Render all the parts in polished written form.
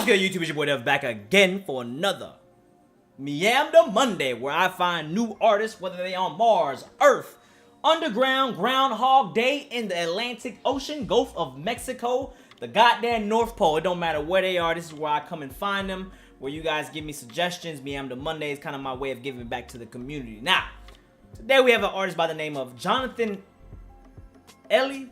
What's good, YouTube? It's your boy Dev back again for another Meamda Monday, where I find new artists, whether they on Mars, Earth, underground, Groundhog Day, in the Atlantic Ocean, Gulf of Mexico, the goddamn North Pole. It don't matter where they are. This is where I come and find them, where you guys give me suggestions. Meamda Monday is kind of my way of giving back to the community. Now, today we have an artist by the name of Jonathon, Eley,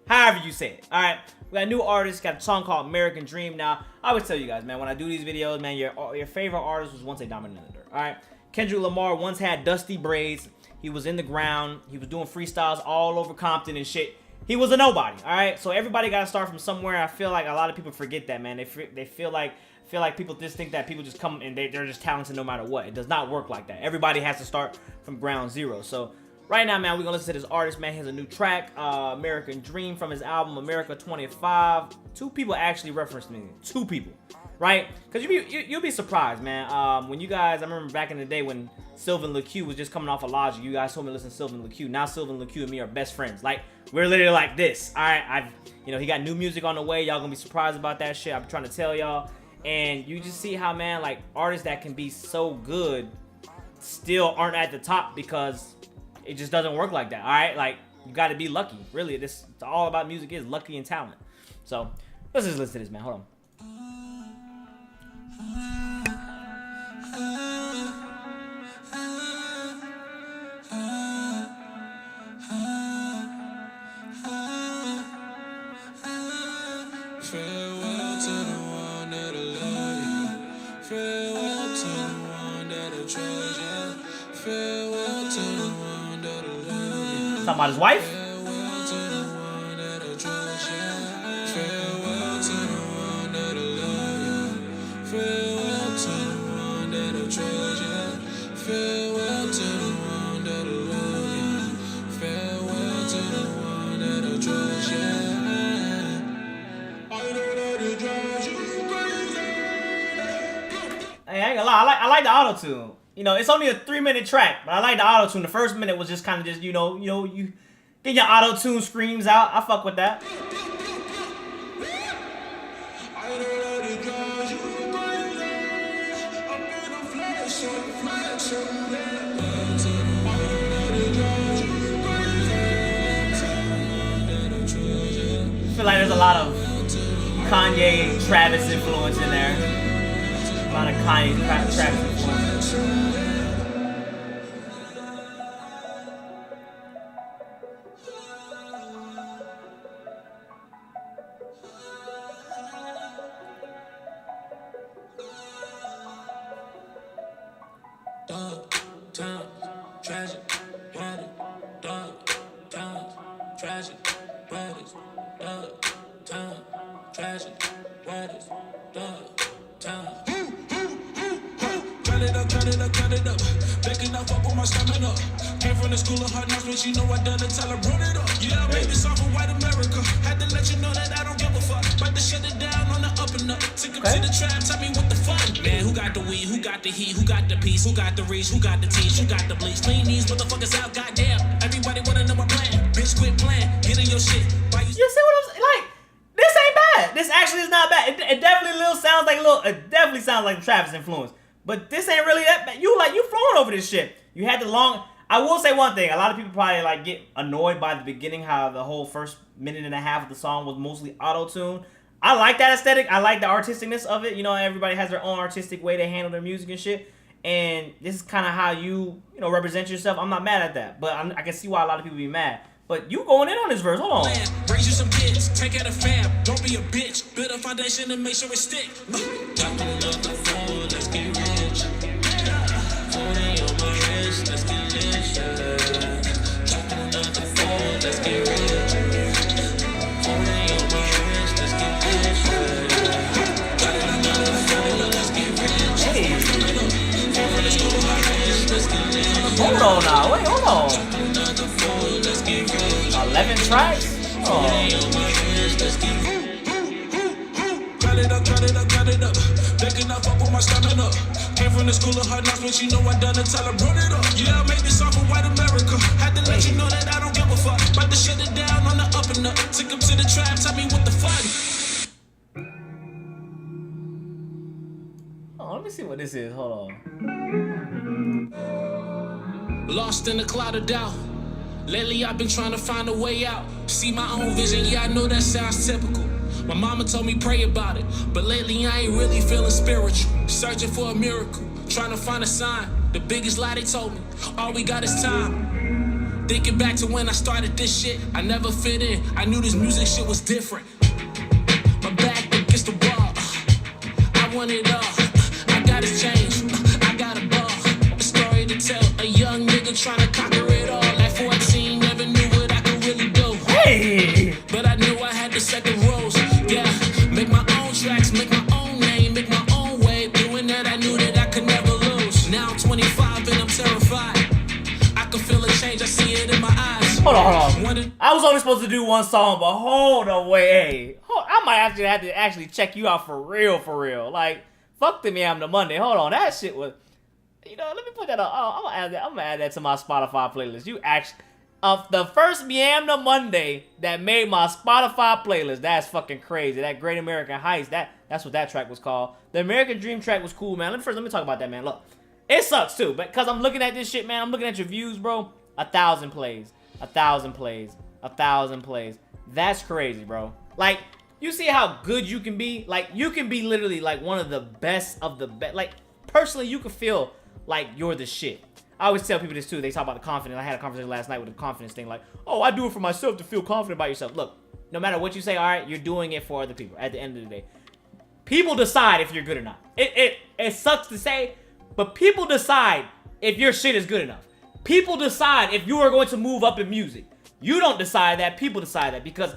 however you say it. All right, we got a new artist, got a song called American Dream. Now, I would tell you guys, man, when I do these videos, man, your favorite artist was once a diamond in the dirt. All right, Kendrick Lamar once had dusty braids. He was in the ground. He was doing freestyles all over Compton and shit. He was a nobody. All right, so everybody got to start from somewhere. I feel like a lot of people forget that, man. They feel like people just think that people just come and they're just talented no matter what. It does not work like that. Everybody has to start from ground zero. So right now, man, we're gonna listen to this artist, man. He has a new track, American Dream, from his album America 25. Two people actually referenced me. Two people, right? Because you'll be surprised, man. When you guys, I remember back in the day when Sylvan LaQ was just coming off of Logic, you guys told me to listen to Sylvan LaQ. Now Sylvan LaQ and me are best friends. Like, we're literally like this. All right, he got new music on the way. Y'all gonna be surprised about that shit. I'm trying to tell y'all. And you just see how, man, like, artists that can be so good still aren't at the top because it just doesn't work like that. All right, like, you got to be lucky. Really, it's all about music is lucky and talent. So let's just listen to this, man. Hold on. Farewell to the one that'll love you. Farewell to the one that'll trust you. Farewell to the one that'll love you. Talking about his wife? Farewell to the one that'll trust you. Farewell to the one that'll love you. Farewell to the one that'll trust you. Farewell to the one that'll love you. Farewell to the one that'll trust you. Hey, I ain't gonna lie, I like the auto-tune. You know, it's only a 3-minute track, but I like the auto-tune. The first minute was just kind of just, you get your auto-tune screams out. I fuck with that. I feel like there's a lot of Kanye, Travis influence in there. A lot of Kanye, Travis influence. Dark times, tragic, wedding. Dark times, tragic, weddings. Dark times, tragic, weddings. Dark times. Cut it up. Backing up on my stamina. Came from the school of hard knocks, but you know I done it till I run it up. Yeah, I made this off of white America. Had to let you know that I don't give a fuck. About to shut it down on the up and up. Took him to the trap, tell me what the fuck. Man, who got the weed? Who got the heat? Who got the peace? Who got the reach? Who got the teach? Who got the bleach? Clean these motherfuckers out, goddamn. Everybody wanna know my plan. Bitch, quit playing. Get in your shit. You see what I'm saying? Like, this ain't bad. This actually is not bad. It definitely sounds like it definitely sounds like Travis influence. But this ain't really that bad. You flowing over this shit. You had the long. I will say one thing. A lot of people probably like get annoyed by the beginning, how the whole first minute and a half of the song was mostly auto-tune. I like that aesthetic. I like the artisticness of it. You know, everybody has their own artistic way to handle their music and shit. And this is kind of how you represent yourself. I'm not mad at that, but I can see why a lot of people be mad. But you going in on this verse. Hold on. Raise you some kids. Take care of the fam. Don't be a bitch. Build a foundation and make sure it stick. Top another phone. Let's get rich. Phone ain't on my wrist. Let's get rich. Top another phone. Let's get rich. Phone ain't on my wrist. Let's get rich. Got another phone. Let's get rich. Hey. Phone from the school of my wrist. Let's get rich. Hold on now. Wait, hold on. 11 tracks? Oh. Cut it up. Backing up on my stamina. Came from the school of hard knocks, but you know I done it till I run it up. Yeah, I made this off of white America. Had to let you know that I don't give a fuck. About to shut it down on the up and up. Took him to the trap, tell me what the fuck. what this is. Hold on. Lost in a cloud of doubt. Lately I've been trying to find a way out. See my own vision, yeah, I know that sounds typical. My mama told me pray about it, but lately I ain't really feeling spiritual. Searching for a miracle, trying to find a sign. The biggest lie they told me, all we got is time. Thinking back to when I started this shit, I never fit in. I knew this music shit was different. My back against the wall, I want it all. I gotta change, I got a ball. A story to tell, a young nigga trying to conquer it all. At 14, never knew what I could really do. Hey! But I knew I had the second rose. Yeah, make my own tracks, make my own name, make my own way. Doing that, I knew that I could never lose. Now I'm 25 and I'm terrified. I can feel a change, I see it in my eyes. Hold on. I was only supposed to do one song, but hold away. Hey, I might have to actually check you out for real. Like, fuck the Meamda Monday. Hold on, that shit was. You know, let me put that on. Oh, I'm gonna add that to my Spotify playlist. You actually. The first Meamda Monday that made my Spotify playlist. That's fucking crazy. That Great American Heist. That's what that track was called. The American Dream track was cool, man. Let me talk about that, man. Look, it sucks too, but cause I'm looking at this shit, man. I'm looking at your views, bro. 1,000 plays, 1,000 plays, 1,000 plays. That's crazy, bro. Like, you see how good you can be. Like, you can be literally like one of the best of the best. Like, personally, you can feel like you're the shit. I always tell people this too. They talk about the confidence. I had a conversation last night with the confidence thing. Like, oh, I do it for myself to feel confident about yourself. Look, no matter what you say, all right, you're doing it for other people. At the end of the day, people decide if you're good or not. It sucks to say, but people decide if your shit is good enough. People decide if you are going to move up in music. You don't decide that. People decide that because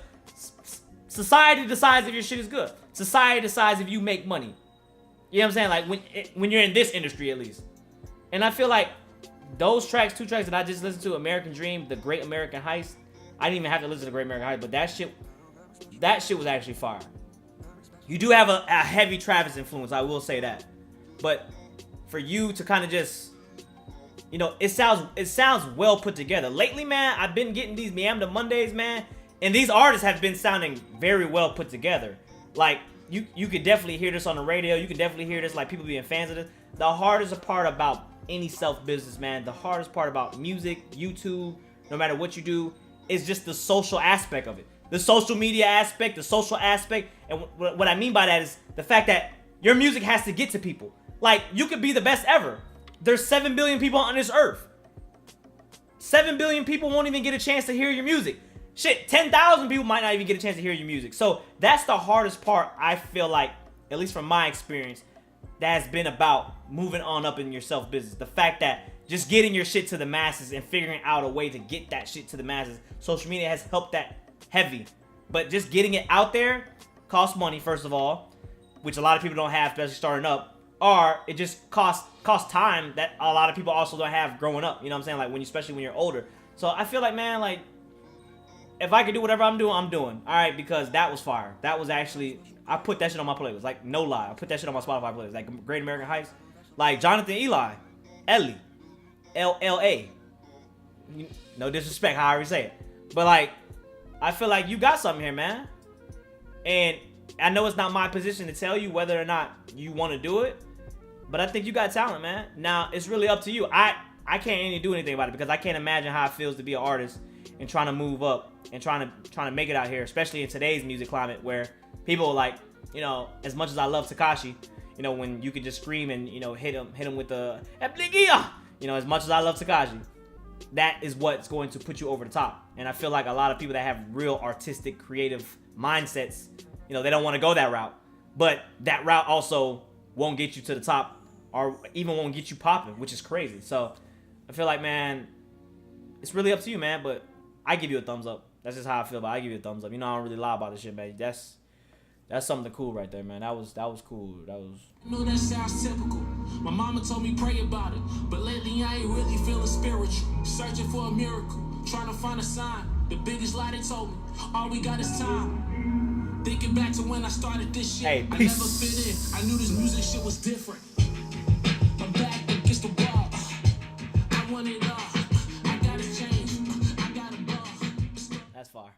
society decides if your shit is good. Society decides if you make money. You know what I'm saying? Like when you're in this industry, at least. And I feel like those tracks, 2 tracks that I just listened to, American Dream, The Great American Heist. I didn't even have to listen to Great American Heist, but that shit was actually fire. You do have a heavy Travis influence, I will say that. But for you to kind of just, you know, it sounds well put together. Lately, man, I've been getting these Meamda Mondays, man, and these artists have been sounding very well put together. Like, you could definitely hear this on the radio. You can definitely hear this, like, people being fans of this. The hardest part about any self-business, man, the hardest part about music, YouTube, no matter what you do, is just the social aspect of it. The social media aspect, the social aspect. And what I mean by that is the fact that your music has to get to people. Like, you could be the best ever. There's 7 billion people on this earth. 7 billion people won't even get a chance to hear your music. Shit, 10,000 people might not even get a chance to hear your music. So that's the hardest part, I feel like, at least from my experience, that has been about moving on up in your self-business. The fact that just getting your shit to the masses and figuring out a way to get that shit to the masses. Social media has helped that heavy. But just getting it out there costs money, first of all, which a lot of people don't have, especially starting up. Or it just costs time that a lot of people also don't have growing up. You know what I'm saying? Like, especially when you're older. So I feel like, man, like, if I could do whatever I'm doing, I'm doing. All right, because that was fire. That was actually, I put that shit on my playlist. Like, no lie. I put that shit on my Spotify playlist. Like, Great American Heist. Like, Jonathon, Eley. L-L-A. No disrespect, how I already say it. But, like, I feel like you got something here, man. And I know it's not my position to tell you whether or not you want to do it. But I think you got talent, man. Now, it's really up to you. I can't even do anything about it because I can't imagine how it feels to be an artist and trying to move up and trying to make it out here, especially in today's music climate where people like, you know, as much as I love Tekashi, you know, when you can just scream and, you know, hit him with the, you know, as much as I love Tekashi, that is what's going to put you over the top. And I feel like a lot of people that have real artistic, creative mindsets, you know, they don't want to go that route. But that route also won't get you to the top or even won't get you popping, which is crazy. So I feel like, man, it's really up to you, man. But I give you a thumbs up. That's just how I feel about it. I give you a thumbs up. You know, I don't really lie about this shit, man. That's something cool right there, man. That was cool. That was. I know that sounds typical. My mama told me pray about it, but lately I ain't really feeling spiritual. Searching for a miracle, trying to find a sign. The biggest lie they told me, all we got is time. Thinking back to when I started this shit, hey, I never fit in. I knew this music shit was different. My back against the wall, I want it all. I gotta change. I gotta ball. That's far.